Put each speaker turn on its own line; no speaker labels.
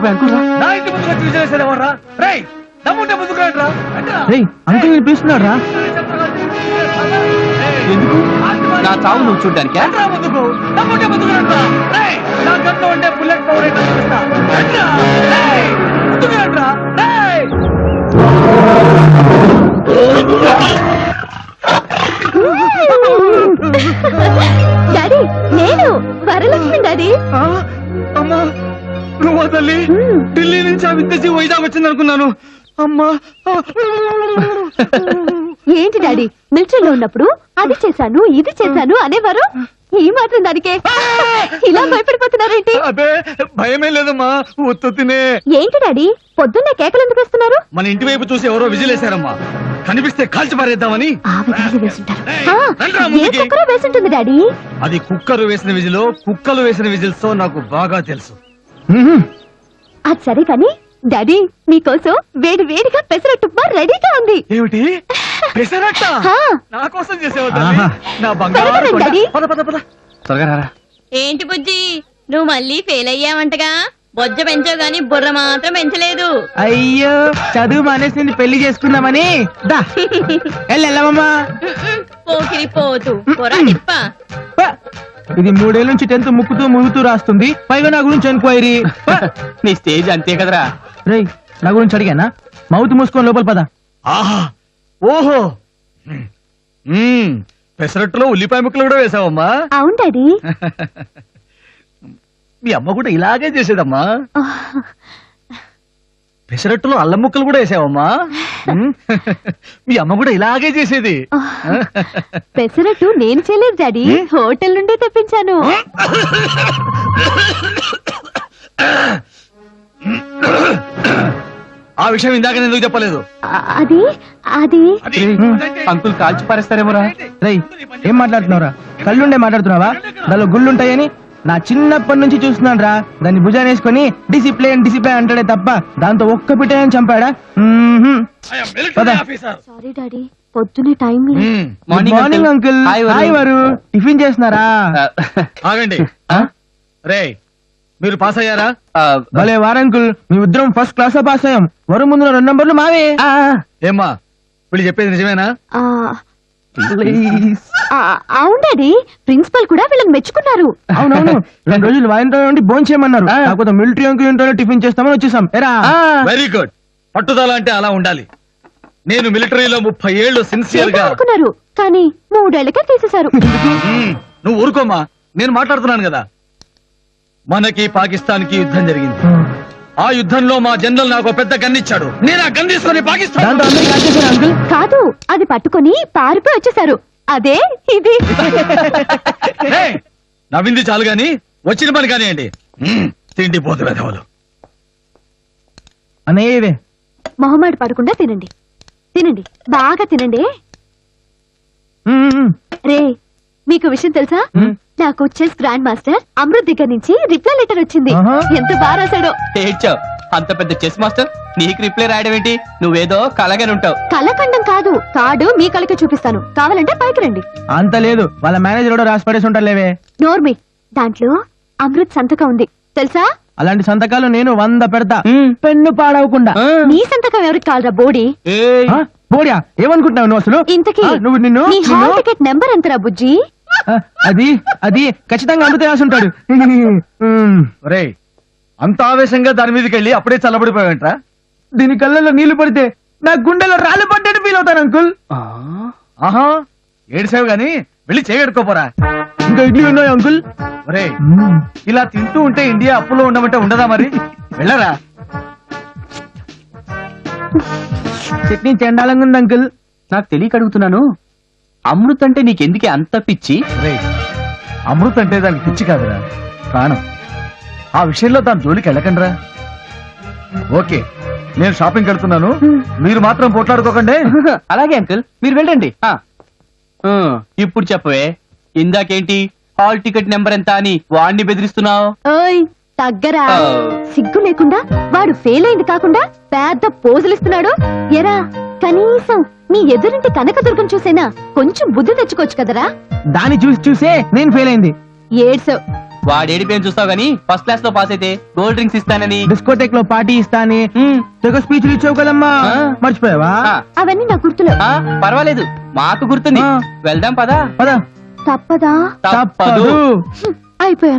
నా ఇంటి ముందుకు వచ్చి విజయసేదేవర్రా రేయ్ దమ్ముంటే ముందుకు రండిరా
అంకుల్ పిలుస్తున్నాడు రా.
ఎందుకు నా చావు నువ్వు చూడ్డానికి
ముందుకు దమ్ముంటే ముందుకు రండిరా రేయ్ నా గంటలో ఉండే బుల్లెట్ పవర్ ఏంటో చూపిస్తా రండిరా రేయ్ ముందుకు రండిరా రేయ్
డాడీ నేను వరలక్ష్మి డాడీ.
అమ్మా నువ్వు తల్లి ఢిల్లీ నుంచి ఆ విద్యసి వైజాగ్ వచ్చింది అనుకున్నాను. అమ్మా
ఏంటి డాడీ మిలిటరీలో ఉన్నప్పుడు అది చేశాను ఇది చేశాను అనేవారు, ఈ మాత్రం దానికే ఇలా భయపడిపోతున్నారేంటి?
అదే భయమే లేదమ్మా ఉత్తునే.
ఏంటి డాడీ పొద్దున్నే కేకలు ఎందుకు వేస్తున్నారు?
మన ఇంటి వైపు చూసి ఎవరో విజిలేశారమ్మా, కనిపిస్తే కాల్చి పారేద్దామని.
ఆ విధంగా వేసుంటారు.
రండ్రా
ఏ
ముందుకి.
కుక్కరో వేసుంటుంది డాడీ.
అది కుక్కరు వేసిన విజిలో కుక్కలు వేసిన విజిల్స్ నాకు బాగా తెలుసు.
అది సరే కాని డాడీ మీకోసం వేడి వేడిగా పెసరట్టుప్మా రెడీగా ఉంది.
ఏమిటి పెసరట్ట?
హా.
నా కోసం చేసేవా తల్లి?
ఆహా.
నా బంగారు
త్వరగా
కొండ.
రండి.
పద పద పద.
త్వరగా రారా.
ఏంటి బుజ్జి నువ్వు మళ్ళీ ఫెయిల్ అయ్యావంటగా? బొజ్జ పెంచావు గాని బుర్ర మాత్రం పెంచలేదు.
అయ్యో చదువు మానేసి నిన్ను పెళ్లి చేసుకుందామని దా వెళ్ళమ్మా.
పోకిరి పోతు పొరా తిప్ప.
ఇది 3 ఏళ్ళ నుంచి 10th ముక్కుతూ ముగుతూ రాస్తుంది, పైగా నా గురించి ఎంక్వైరీ.
నీ స్టేజ్ అంతే కదరా.
రేయ్ నా గురించి అడిగానా? మౌత్ మూసుకొని లోపల పద.
ఆహా ఓహో పెసరట్టులో ఉల్లిపాయ ముక్కలు కూడా వేసావమ్మా.
అవును డాడీ.
మీ అమ్మ కూడా ఇలాగే చేసేదమ్మా. పెసరట్టులో అల్లం ముక్కలు కూడా వేసావమ్మా. మీ అమ్మ కూడా ఇలాగే చేసేది.
పెసరట్టు నేను చేయలేదు డాడీ, హోటల్ నుండి తెప్పించాను.
ఆ విషయం ఇందాక నేను ఎందుకు చెప్పలేదు?
అది అది
అంకుల్ కాల్చి పారేస్తారేమోరా.
రేయ్ ఏం మాట్లాడుతున్నావురా? కళ్ళుండే మాట్లాడుతున్నావా? దానిలో గుళ్ళుంటాయని నా చిన్నప్పటి నుంచి చూస్తున్నాను రా. దాన్ని భుజాన్ని వేసుకొని డిసిప్లిన్ డిసిప్లిన్ అంటాడే తప్ప దాంతో ఒక్క పిట్టని చంపాడా? పద.
సారీ డాడీ పొద్దునే టైం లేదు.
Morning uncle. హాయ్ వారు. టిఫిన్ చేస్తున్నారా?
ఆగండి రే మీరు పాస్ అయ్యారా?
భలే వారంకుల్, మీ ఇద్దరం ఫస్ట్ క్లాస్ లో పాస్ అయ్యాం. వరు ముందు 2 నంబర్లు మావే.
ఏమ్మా వీళ్ళు చెప్పేది నిజమేనా?
ఆ, అవును డాడీ ప్రిన్సిపల్ కూడా వీళ్ళని మెచ్చుకున్నారు.
అవునవును 2 రోజులు వాయింట్లో ఉండి భోజనం చేయమన్నారు. కాకపోతే మిలిటరీ అంకుల్ ఇంట్లో టిఫిన్ చేస్తామని వచ్చేసాం. ఎరా
వెరీ గుడ్. పట్టుదల అంటే అలా ఉండాలి. నేను మిలిటరీలో 30 ఏళ్లు సిన్సియర్ గా
అనుకున్నారు కానీ 3 ఏళ్లకే తీసేశారు.
నువ్వు ఊరుకోమ్మా, నేను మాట్లాడుతున్నాను కదా. మనకి పాకిస్తాన్ కి యుద్ధం జరిగింది. ఆ యుద్ధంలో మా జనరల్ నాకు పెద్ద గన్నిచ్చాడు. నేను ఆ గన్ తీసుకొని పాకిస్తాన్
దాంతో అందరికి కాల్చేశారు అంకుల్.
కాదు అది పట్టుకొని పారిపోయి వచ్చేసారు. అదే ఇది.
ఏయ్, నవ్వింది చాలు గాని వచ్చిన పని కానివ్వండి. తిండి పోతు వెధవలు.
అనేవే
మొహమాట పడకుండా తినండి, తినండి బాగా తినండి. రే మీకు విషయం తెలుసా? నాకు చెస్ గ్రాండ్ మాస్టర్ అమృత్ దగ్గర నుంచి రిప్లై లెటర్ వచ్చింది. ఎంత బాగా రాశాడో.
ఏడ్చావు అంత పెద్ద చెస్ మాస్టర్ నీకు రిప్లై రాయడం ఏంటి? నువ్వేదో కలగానే ఉంటావు.
కలకండం కాదు, కార్డు మీ కళకి చూపిస్తాను, కావాలంటే పైకి రండి.
అంత లేదు, వాళ్ళ మేనేజర్ కూడా రాసి పడేసి ఉంటారు లేవే.
నోర్మి దాంట్లో అమృత్ సంతకం ఉంది తెలుసా?
అలాంటి సంతకాలు నేను 100 పెడతా, పెన్ను పాడవకుండా.
నీ సంతకం ఎవరికి కాలరా బోడి?
ఆ, బోడియా ఏమనుకుంటున్నావు నువ్వు అసలు?
ఇంతకీ
నువ్వు నిన్ను
నీ హాల్ టికెట్ నెంబర్ ఎంతరా బుజ్జి?
అది అది ఖచ్చితంగా అమృత రాసి ఉంటాడు.
ఒరేయ్, అంత ఆవేశంగా దాని మీదకి వెళ్ళి అప్పుడే చల్లబడిపోయావంట్రా.
దీని కళ్ళల్లో నీళ్లు పడితే నా గుండెలో రాళ్ళు పడ్డట్టు ఫీల్ అవుతాను అంకుల్.
ఆహా ఏడిసావు గాని వెళ్ళి చేయగడుకోపోరా.
ఇంకా ఇడ్లీ ఉన్నాయి అంకుల్.
ఒరేయ్, ఇలా తింటూ ఉంటే ఇండియా అప్పులో ఉండమంటే ఉండదా మరి? వెళ్ళరా.
చట్నీ చెండాలంగా ఉంది అంకుల్.
నాకు తెలియక అడుగుతున్నాను, అమృత్ అంటే నీకెందుకే అంత పిచ్చి?
ఒరేయ్, అమృత్ అంటే దానికి పిచ్చి కాదురా, ప్రాణం. ఆ విషయంలో దాని జోలికి వెళ్ళకండిరా. ఓకే నేను షాపింగ్ వెళ్తున్నాను, మీరు మాత్రం పోట్లాడుకోకండి.
అలాగే అంకుల్ మీరు వెళ్ళండి. ఇప్పుడు చెప్పవే, ఇందాకేంటి హాల్ టికెట్ నెంబర్ ఎంత అని వాడిని బెదిరిస్తున్నావు?
ఓయ్ తగ్గరా, సిగ్గు లేకుండా వాడు ఫెయిల్ అయింది కాకుండా పెద్ద పోజులిస్తున్నాడు. ఎరా కనీసం నీ ఎదురింటి కనకదుర్గం చూసేనా కొంచెం బుద్ధి తెచ్చుకోవచ్చు కదరా.
దాన్ని చూసి చూసే నేను ఫెయిల్ అయింది.
ఏడ్సవ్
వాడేడిపోయిన చూస్తావు గానీ ఫస్ట్ క్లాస్ లో పాస్ అయితే గోల్డ్ డ్రింక్స్ ఇస్తానని.
డిస్కోటెక్ లో పార్టీ ఇస్తా అని తెగ స్పీచ్లు ఇచ్చావు కదమ్మా,
ఆ.
మర్చిపోయావా?
ఆ,
అవన్నీ నా గుర్తులో.
ఆ, పర్వాలేదు మాకు గుర్తుంది.
ఆ.
వెళ్దాం పదా.
పద.
తప్పదా?
తప్పదు.
అయిపోయాను.